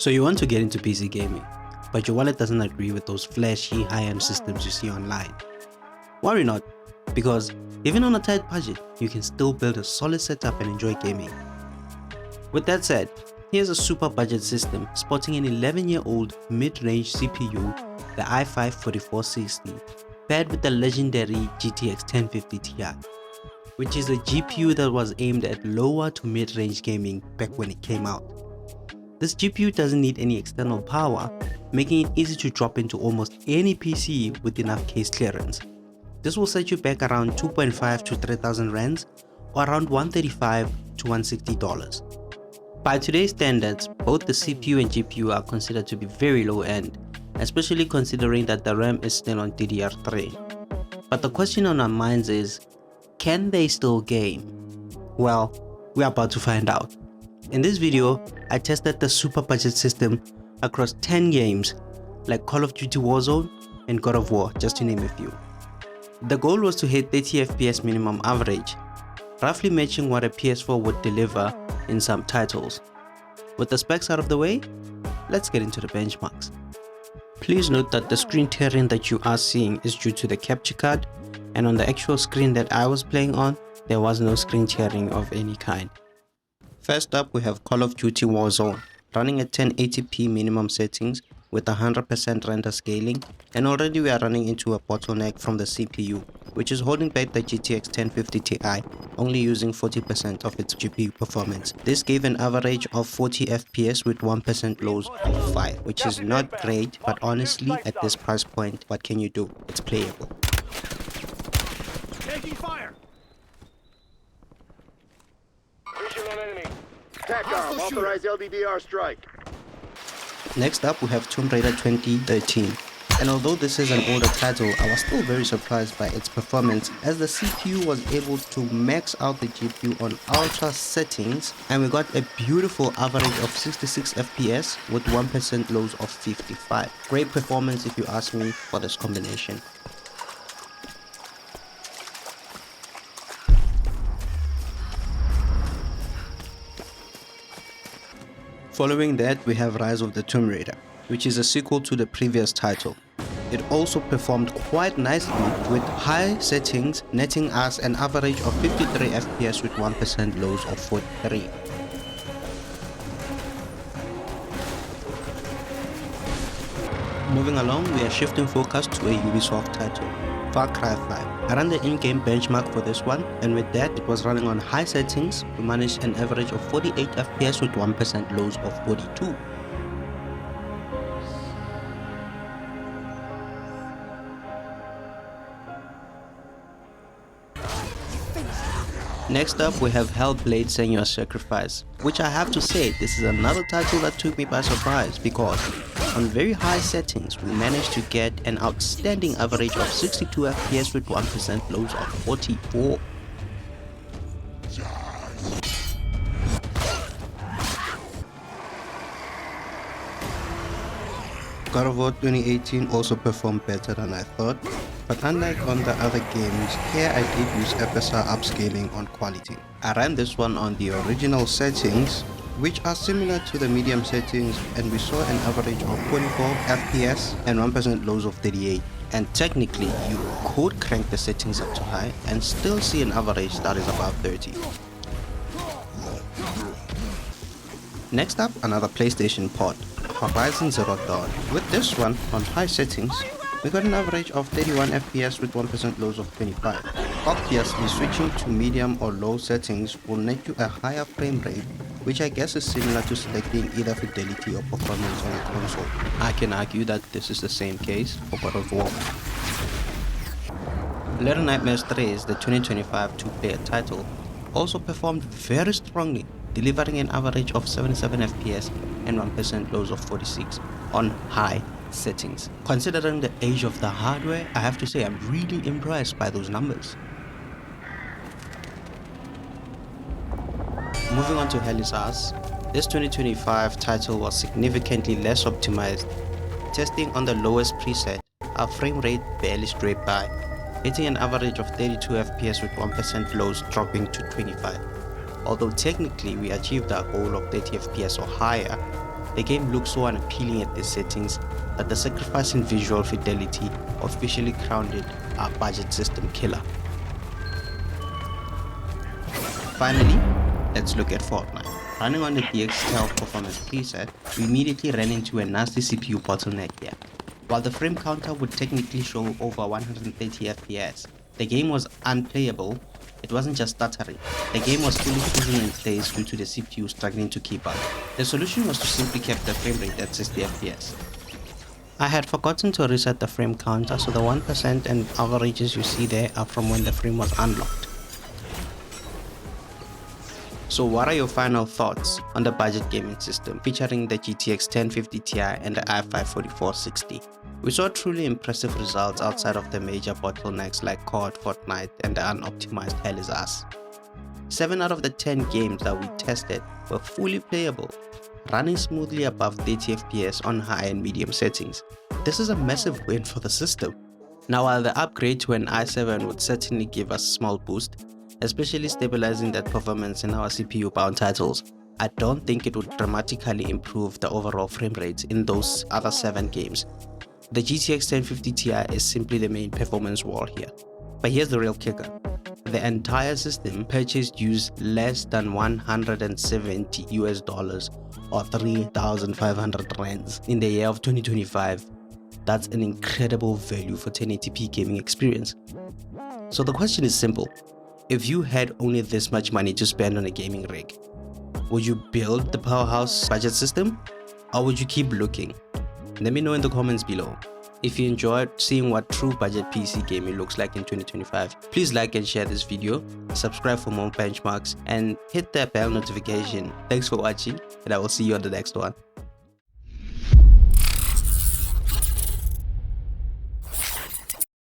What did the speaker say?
So you want to get into PC gaming, but your wallet doesn't agree with those flashy high-end systems you see online. Worry not, because even on a tight budget, you can still build a solid setup and enjoy gaming. With that said, here's a super budget system sporting an 11-year-old mid-range CPU, the i5-4460, paired with the legendary GTX 1050 Ti, which is a GPU that was aimed at lower to mid-range gaming back when it came out. This GPU doesn't need any external power, making it easy to drop into almost any PC with enough case clearance. This will set you back around 2.5 to 3,000 rands, or around $135 to $160. By today's standards, both the CPU and GPU are considered to be very low end, especially considering that the RAM is still on DDR3. But the question on our minds is, can they still game? Well, we're about to find out. In this video, I tested the super budget system across 10 games like Call of Duty Warzone and God of War, just to name a few. The goal was to hit 30 FPS minimum average, roughly matching what a PS4 would deliver in some titles. With the specs out of the way, let's get into the benchmarks. Please note that the screen tearing that you are seeing is due to the capture card, and on the actual screen that I was playing on, there was no screen tearing of any kind. First up, we have Call of Duty Warzone, running at 1080p minimum settings with 100% render scaling, and already we are running into a bottleneck from the CPU, which is holding back the GTX 1050 Ti, only using 40% of its GPU performance. This gave an average of 40 FPS with 1% lows of 5, which is not great, but honestly, at this price point, what can you do? It's playable. Taking fire! Visual on enemy. TACOM, authorize LDDR strike. Next up, we have Tomb Raider 2013. And although this is an older title, I was still very surprised by its performance, as the CPU was able to max out the GPU on ultra settings, and we got a beautiful average of 66 FPS with 1% lows of 55. Great performance if you ask me for this combination. Following that, we have Rise of the Tomb Raider, which is a sequel to the previous title. It also performed quite nicely with high settings, netting us an average of 53 FPS with 1% lows of 43. Moving along, we are shifting focus to a Ubisoft title, Far Cry 5. I ran the in-game benchmark for this one, and with that it was running on high settings. We managed an average of 48 FPS with 1% lows of 42. Next up, we have Hellblade Senua Sacrifise, which I have to say, this is another title that took me by surprise, because on very high settings we managed to get an outstanding average of 62 FPS with 1% lows of 44. God of War 2018 also performed better than I thought, but unlike on the other games, here I did use FSR upscaling on quality. I ran this one on the original settings, which are similar to the medium settings, and we saw an average of 44 FPS and 1% lows of 38. And technically, you could crank the settings up to high and still see an average that is above 30. Next up, another PlayStation port, Horizon Zero Dawn. With this one, on high settings, we got an average of 31 FPS with 1% lows of 25. Obviously, switching to medium or low settings will net you a higher frame rate, which I guess is similar to selecting either fidelity or performance on a console. I can argue that this is the same case for God of War. Little Nightmares 3 is the 2025 two-player title, also performed very strongly, delivering an average of 77 FPS and 1% lows of 46 on high settings. Considering the age of the hardware, I have to say I'm really impressed by those numbers. Moving on to ASUS, this 2025 title was significantly less optimized. Testing on the lowest preset, our frame rate barely scraped by, hitting an average of 32 FPS with 1% lows dropping to 25. Although technically we achieved our goal of 30 FPS or higher, The game looks so unappealing at these settings that the sacrifice in visual fidelity officially crowned it a budget system killer. Finally, let's look at Fortnite. Running on the DX12 performance preset, we immediately ran into a nasty CPU bottleneck here. While the frame counter would technically show over 130 FPS, the game was unplayable. It wasn't just stuttering, the game was fully frozen in place due to the CPU struggling to keep up. The solution was to simply keep the frame rate at 60 FPS. I had forgotten to reset the frame counter, so the 1% and averages you see there are from when the frame was unlocked. So what are your final thoughts on the budget gaming system featuring the GTX 1050 Ti and the i5 4460? We saw truly impressive results outside of the major bottlenecks like COD, Fortnite, and the unoptimized ASUS. 7 out of the 10 games that we tested were fully playable, running smoothly above 30 FPS on high and medium settings. This is a massive win for the system. Now, while the upgrade to an i7 would certainly give us a small boost, especially stabilizing that performance in our CPU-bound titles, I don't think it would dramatically improve the overall frame rates in those other 7 games. The GTX 1050 Ti is simply the main performance war here. But here's the real kicker. The entire system purchased used less than $170 or 3,500 rands in the year of 2025. That's an incredible value for 1080p gaming experience. So the question is simple. If you had only this much money to spend on a gaming rig, would you build the powerhouse budget system, or would you keep looking? Let me know in the comments below. If you enjoyed seeing what true budget PC gaming looks like in 2025, please like and share this video, subscribe for more benchmarks, and hit that bell notification. Thanks for watching, and I will see you on the next one.